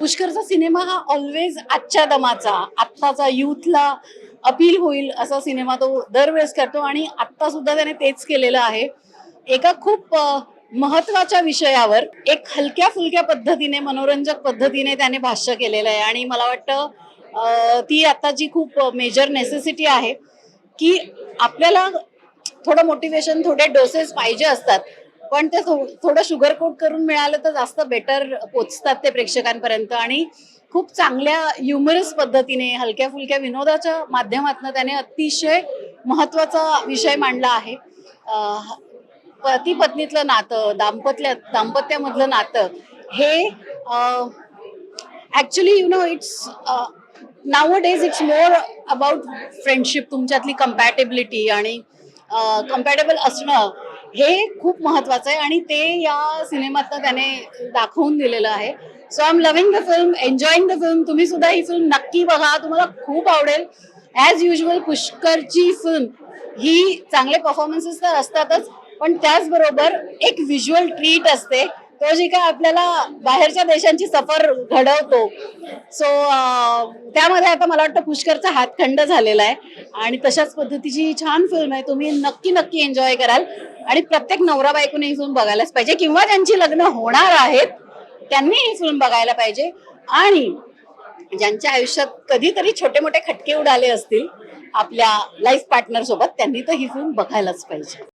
पुष्करचा cinema हा always आजच्या दमाचा, आत्ताचा युथला अपील होईल असा सिनेमा तो दरवेळेस करतो आणि आत्ता सुद्धा त्याने तेच केलेलं आहे. एका खूप महत्वाच्या विषयावर एक हलक्या फुलक्या पद्धतीने, मनोरंजक पद्धतीने त्याने भाष्य केलेलं आहे आणि मला वाटतं ती आत्ताची खूप मेजर नेसेसिटी आहे की आपल्याला थोडं मोटिवेशन, थोडे डोसेस पाहिजे असतात, पण ते थोडं शुगर कोट करून मिळालं तर जास्त बेटर पोचतात ते प्रेक्षकांपर्यंत. आणि खूप चांगल्या ह्युमरस पद्धतीने, हलक्या फुलक्या विनोदाच्या माध्यमातून त्याने अतिशय महत्वाचा विषय मांडला आहे. पती पत्नीतलं नातं, दाम्पत्यामधलं नातं हे actually it's nowadays it's more about friendship, तुमच्यातली कम्पॅटेबिलिटी आणि कम्पॅटेबल असणं हे खूप महत्वाचं आहे आणि ते या सिनेमातनं त्याने दाखवून दिलेलं आहे. So I am loving the film, enjoying the film. तुम्ही सुद्धा ही फिल्म नक्की बघा, तुम्हाला खूप आवडेल. ॲज युजल पुष्करची फिल्म ही चांगले परफॉर्मन्सेस तर असतातच, पण त्याचबरोबर एक व्हिज्युअल ट्रीट असते, तो जी काय आपल्याला बाहेरच्या देशांची सफर घडवतो. सो त्यामध्ये आता मला वाटतं पुष्करचा हातखंड झालेला आहे आणि तशाच पद्धतीची छान फिल्म आहे. तुम्ही नक्की नक्की एन्जॉय कराल आणि प्रत्येक नवरा बायकोने ही फिल्म बघायलाच पाहिजे, किंवा ज्यांची लग्न होणार आहेत त्यांनी ही फिल्म बघायला पाहिजे. आणि ज्यांच्या आयुष्यात कधीतरी छोटे मोठे खटके उडाले असतील आपल्या लाईफ पार्टनर सोबत, त्यांनी तर ही फिल्म बघायलाच पाहिजे.